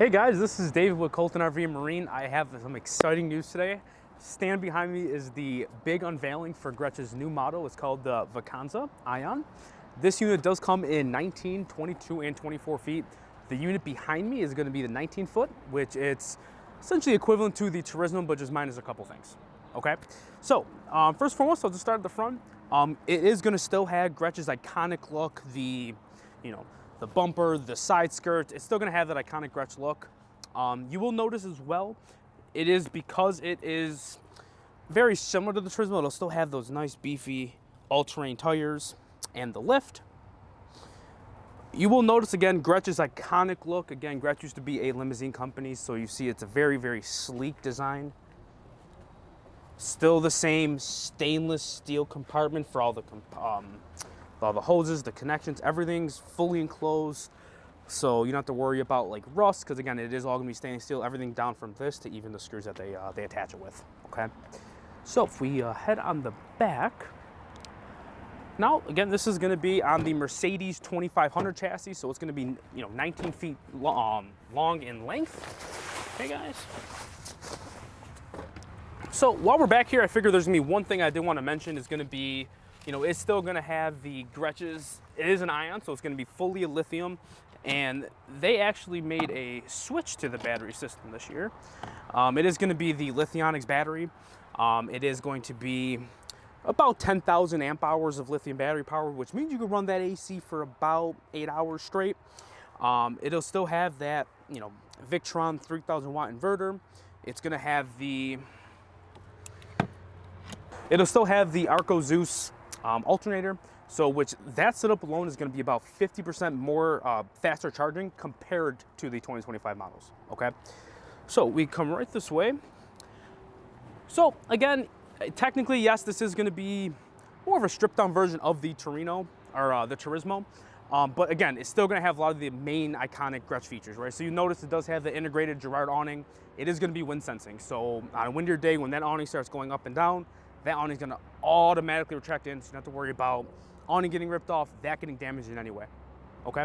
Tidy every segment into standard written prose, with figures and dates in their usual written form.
Hey guys, this is David with Colton RV and Marine. I have some exciting news today. Standing behind me is the big unveiling for Grech's new model. It's called the Vacanza-ion. This unit does come in 19, 22, and 24 feet. The unit behind me is going to be the 19 foot, which it's essentially equivalent to the Turismo, but just minus a couple things. Okay, so first and foremost, I'll just start at the front. It is going to still have Grech's iconic look, the bumper, the side skirt. It's still going to have that iconic Grech look. You will notice as well, it is because it is very similar to the Turismo. It'll still have those nice beefy all-terrain tires and the lift. You will notice again Grech's iconic look. Again, Grech used to be a limousine company, so you see it's a very, very sleek design. Still the same stainless steel compartment for all the hoses, the connections, everything's fully enclosed. So you don't have to worry about like rust, because again, it is all gonna be stainless steel, everything down from this to even the screws that they attach it with, okay? So if we head on the back, now again, this is gonna be on the Mercedes 2500 chassis, so it's gonna be 19 feet long in length. Okay guys. So while we're back here, I figure there's gonna be one thing I did want to mention is gonna be, it's still gonna have the Grech's, it is an ion, so it's gonna be fully a lithium, and they actually made a switch to the battery system this year. It is gonna be the Lithionics battery. It is going to be about 10,000 amp hours of lithium battery power, which means you can run that AC for about 8 hours straight. It'll still have that, Victron 3000 watt inverter. It's gonna have it'll still have the Arco Zeus alternator, so which that setup alone is going to be about 50% more faster charging compared to the 2025 models. Okay, so we come right this way. So again, technically, yes, this is going to be more of a stripped down version of the Torino or the Turismo, but again, it's still going to have a lot of the main iconic Grech features, right? So you notice it does have the integrated Girard awning. It is going to be wind sensing, so on a windier day when that awning starts going up and down, that awning is going to automatically retract in, so you don't have to worry about awning getting ripped off, that getting damaged in any way, okay?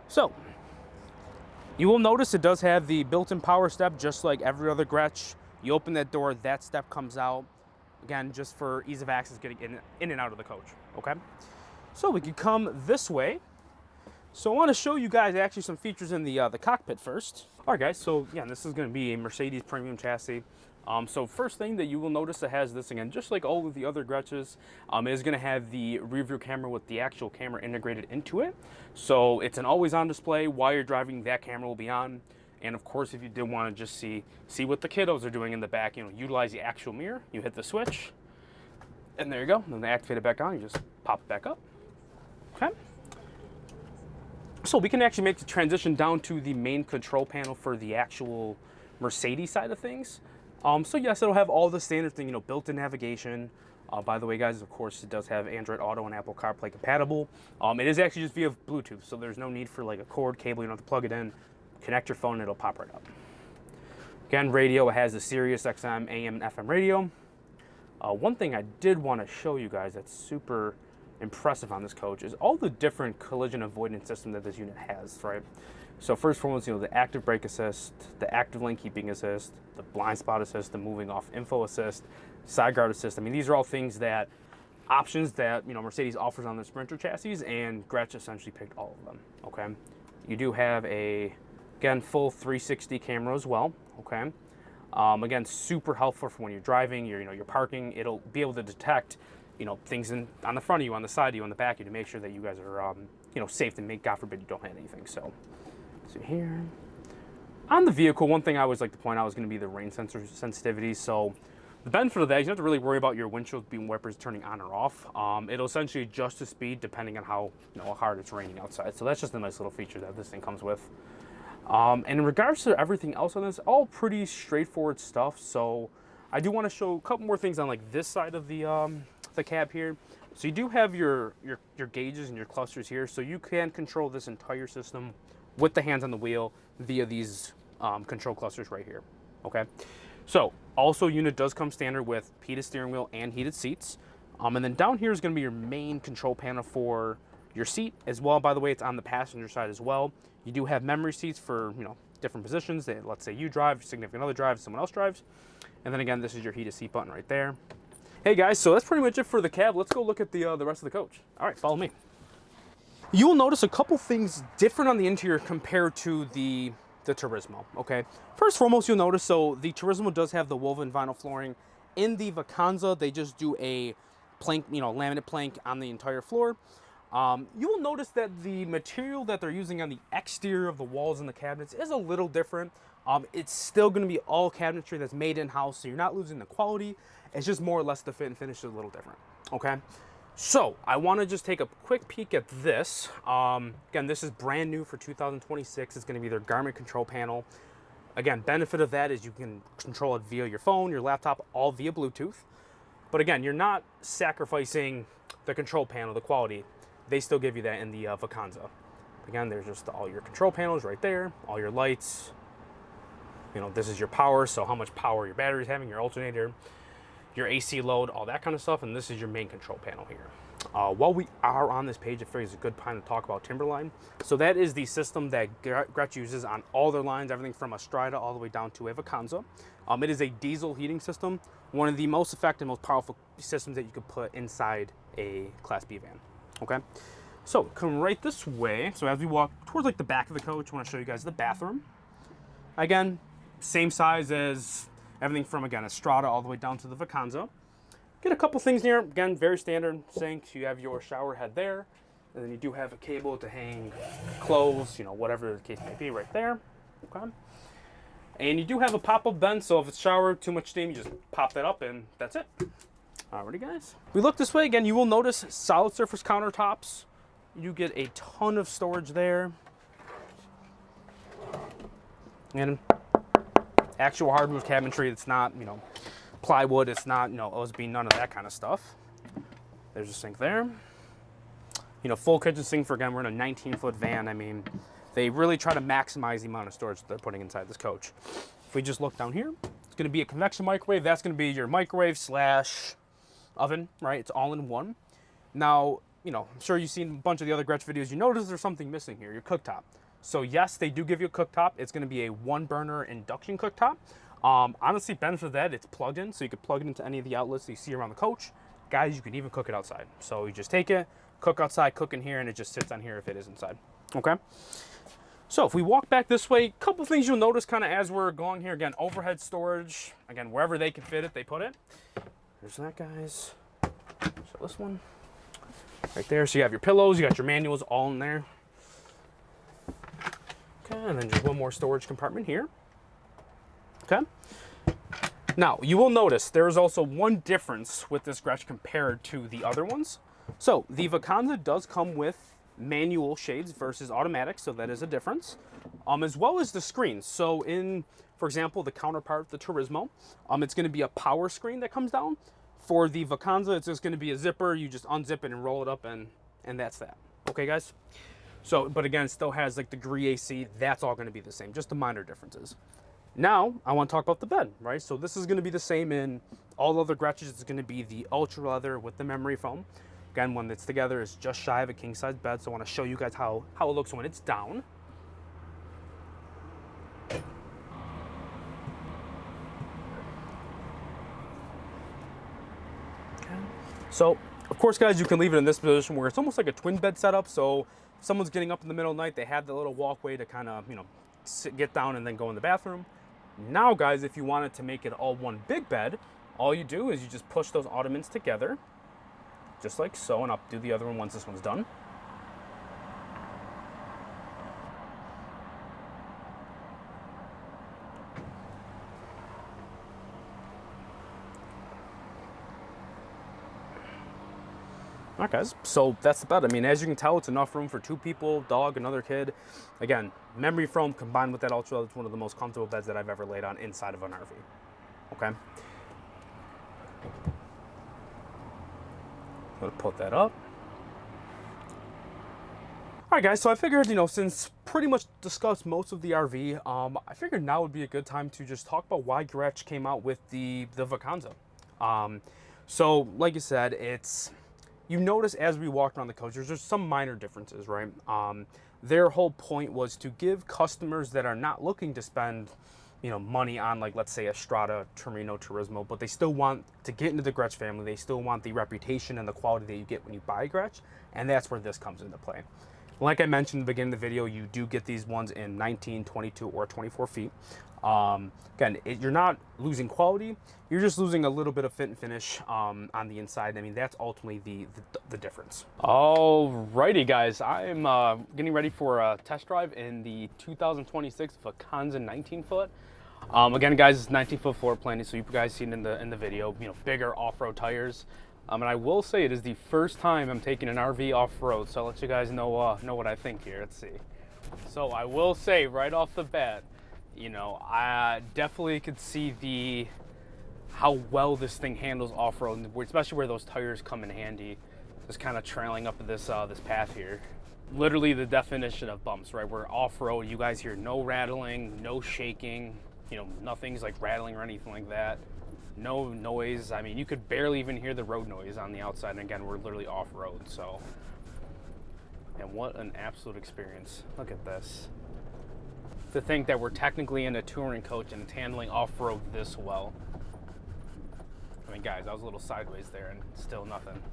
So, you will notice it does have the built-in power step, just like every other Grech. You open that door, that step comes out, again, just for ease of access getting in and out of the coach, okay? So we can come this way. So I want to show you guys actually some features in the cockpit first. All right, guys, so yeah, this is going to be a Mercedes premium chassis. So first thing that you will notice, it has this again, just like all of the other Grech's, it is going to have the rear view camera with the actual camera integrated into it. So it's an always on display. While you're driving, that camera will be on. And of course, if you did want to just see what the kiddos are doing in the back, utilize the actual mirror, you hit the switch, and there you go. Then they activate it back on, you just pop it back up. Okay. So we can actually make the transition down to the main control panel for the actual Mercedes side of things. So yes, it'll have all the standard thing, built-in navigation. By the way, guys, of course, it does have Android Auto and Apple CarPlay compatible. It is actually just via Bluetooth, so there's no need for like a cord cable. You don't have to plug it in. Connect your phone, and it'll pop right up. Again, radio, it has the Sirius XM, AM, and FM radio. One thing I did want to show you guys that's super impressive on this coach is all the different collision avoidance system that this unit has, right? So first and foremost, the active brake assist, the active lane keeping assist, the blind spot assist, the moving off info assist, side guard assist. I mean, these are all options that Mercedes offers on the Sprinter chassis, and Grech essentially picked all of them. Okay, you do have again full 360 camera as well. Okay, again, super helpful for when you're driving, you're parking. It'll be able to detect things on the front of you, on the side of you, on the back of you, to make sure that you guys are safe, and God forbid you don't hit anything. So here on the vehicle, one thing I always like to point out is going to be the rain sensor sensitivity. So the benefit of that is you don't have to really worry about your windshield beam wipers turning on or off. It'll essentially adjust the speed depending on how hard it's raining outside. So that's just a nice little feature that this thing comes with. And in regards to everything else on this, all pretty straightforward stuff. So I do want to show a couple more things on like this side of the cab here. So you do have your gauges and your clusters here, so you can control this entire system with the hands on the wheel via these control clusters right here. Okay, so also unit does come standard with heated steering wheel and heated seats, and then down here is going to be your main control panel for your seat as well. By the way, it's on the passenger side as well. You do have memory seats for different positions. Let's say you drive, significant other drives, someone else drives. And then again, this is your heated seat button right there. Hey guys, so that's pretty much it for the cab. Let's go look at the rest of the coach. All right, follow me. You'll notice a couple things different on the interior compared to the Turismo, okay? First and foremost, you'll notice, so the Turismo does have the woven vinyl flooring. In the Vacanza, they just do a plank, laminate plank on the entire floor. You will notice that the material that they're using on the exterior of the walls and the cabinets is a little different. It's still going to be all cabinetry that's made in-house, so you're not losing the quality. It's just more or less the fit and finish is a little different, okay? So I want to just take a quick peek at this. Again, this is brand new for 2026. It's going to be their garment control panel. Again, benefit of that is you can control it via your phone, your laptop, all via Bluetooth. But again, you're not sacrificing the control panel, the quality. They still give you that in the Vacanza. Again, there's just all your control panels right there, all your lights. This is your power, so how much power your battery's having, your alternator, your AC load, all that kind of stuff, and this is your main control panel here. While we are on this page, I figure it's a good time to talk about Timberline. So that is the system that Grech uses on all their lines, everything from a Strida all the way down to a Vacanza. It is a diesel heating system, one of the most effective, most powerful systems that you could put inside a Class B van, okay? So come right this way. So as we walk towards like the back of the coach, I want to show you guys the bathroom. Again, same size as everything from, again, a Strada all the way down to the Vacanza. Get a couple things here. Again, very standard sinks. You have your shower head there. And then you do have a cable to hang clothes, whatever the case may be right there. Okay. And you do have a pop-up vent, so if it's shower, too much steam, you just pop that up and that's it. Alrighty, guys. We look this way, again, you will notice solid surface countertops. You get a ton of storage there. And actual hardwood cabinetry. It's not, plywood. It's not, OSB, none of that kind of stuff. There's a sink there. Full kitchen sink for, again, we're in a 19-foot van. I mean, they really try to maximize the amount of storage that they're putting inside this coach. If we just look down here, it's going to be a convection microwave. That's going to be your microwave / oven, right? It's all in one. Now, I'm sure you've seen a bunch of the other Grech videos. You notice there's something missing here, your cooktop. So yes, they do give you a cooktop. It's going to be a 1-burner induction cooktop. Honestly, benefit of that, it's plugged in, so you could plug it into any of the outlets that you see around the coach. Guys, you can even cook it outside. So you just take it, cook outside, cook in here, and it just sits on here if it is inside. Okay? So if we walk back this way, a couple things you'll notice kind of as we're going here. Again, overhead storage. Again, wherever they can fit it, they put it. There's that, guys. So this one right there. So you have your pillows, you got your manuals all in there. Okay, and then just one more storage compartment here. Okay. Now, you will notice there is also one difference with this Grech compared to the other ones. So the Vakanza does come with manual shades versus automatic, so that is a difference. As well as the screens. So in, for example, the counterpart, the Turismo, it's going to be a power screen that comes down. For the Vakanza, it's just going to be a zipper. You just unzip it and roll it up, and that's that. Okay, guys? So, but again, it still has like the Grech AC. That's all going to be the same, just the minor differences. Now, I want to talk about the bed, right? So this is going to be the same in all other Grechs. It's going to be the ultra leather with the memory foam. Again, when it's together, it's just shy of a king-size bed. So I want to show you guys how it looks when it's down. So, of course, guys, you can leave it in this position where it's almost like a twin bed setup. So if someone's getting up in the middle of the night, they have the little walkway to kind of, get down and then go in the bathroom. Now, guys, if you wanted to make it all one big bed, all you do is you just push those ottomans together, just like so, and I'll do the other one once this one's done. All right, guys, so that's the bed. I mean, as you can tell, it's enough room for 2 people, dog, another kid. Again, memory foam combined with that ultra, it's one of the most comfortable beds that I've ever laid on inside of an RV. Okay. I'm gonna put that up. All right, guys, so I figured, since pretty much discussed most of the RV, I figured now would be a good time to just talk about why Grech came out with the Vakanza. So, like you said, you notice as we walk around the coach, there's some minor differences, right? their whole point was to give customers that are not looking to spend, you know, money on, like, let's say a Strada, Torino, Turismo, but they still want to get into the Grech family. They still want the reputation and the quality that you get when you buy Grech, and that's where this comes into play. Like I mentioned at the beginning of the video, you do get these ones in 19, 22, or 24 feet. Again, you're not losing quality, you're just losing a little bit of fit and finish on the inside. I mean, that's ultimately the difference. Alrighty, guys, I'm getting ready for a test drive in the 2026 Vacanza 19-foot. Again, guys, it's 19-foot floor plan, so you guys seen in the video, you know, bigger off-road tires. And I will say it is the first time I'm taking an RV off-road, so I'll let you guys know what I think here. Let's see. So I will say right off the bat, you know, I definitely could see how well this thing handles off-road, especially where those tires come in handy. Just kind of trailing up this path here. Literally the definition of bumps, right? We're off-road. You guys hear no rattling, no shaking. You know, nothing's like rattling or anything like that. No noise. I mean, you could barely even hear the road noise on the outside. And again, we're literally off-road, so. And what an absolute experience. Look at this. To think that we're technically in a touring coach and it's handling off-road this well. I mean, guys, I was a little sideways there and still nothing.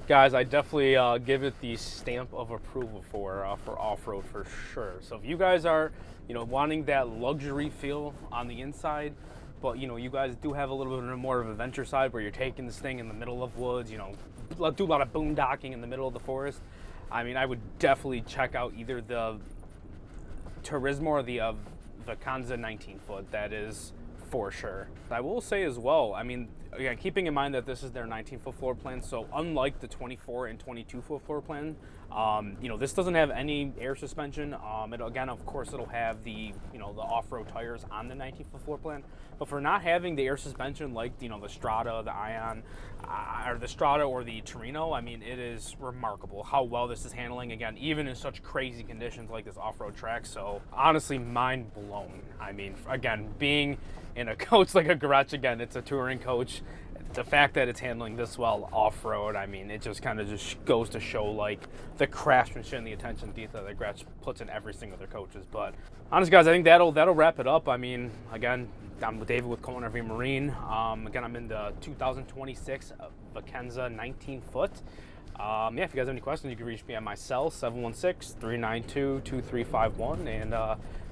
Guys, I definitely give it the stamp of approval for off-road for sure. So if you guys are, you know, wanting that luxury feel on the inside, but, you know, you guys do have a little bit more of a adventure side where you're taking this thing in the middle of woods, you know, do a lot of boondocking in the middle of the forest. I mean, I would definitely check out either the Turismo or the Vacanza 19-foot. That is for sure. I will say as well, I mean, again, keeping in mind that this is their 19-foot floor plan, so unlike the 24 and 22-foot floor plan, you know, this doesn't have any air suspension. Again, of course, it'll have the, you know, the off-road tires on the 19-foot floor plan, but for not having the air suspension like, you know, the Strada, the Ion, or the Strada or the Torino, I mean, it is remarkable how well this is handling, again, even in such crazy conditions like this off-road track. So honestly, mind blown. I mean, again, being in a coach like a Grech, again, it's a touring coach. The fact that it's handling this well off-road, I mean, it just kind of just goes to show, like, the craftsmanship and the attention to detail that Grech puts in every single of their coaches. But honestly, guys, I think that'll wrap it up. I mean, again, I'm with David with Colton RV Marine. Again, I'm in the 2026 Vacanza 19-foot. Yeah, if you guys have any questions, you can reach me at my cell, 716-392-2351. And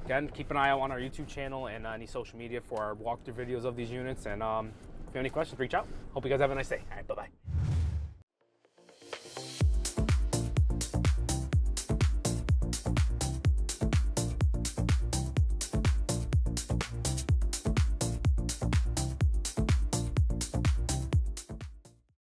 again, keep an eye out on our YouTube channel and any social media for our walkthrough videos of these units. And if you have any questions, reach out. Hope you guys have a nice day. All right, bye-bye.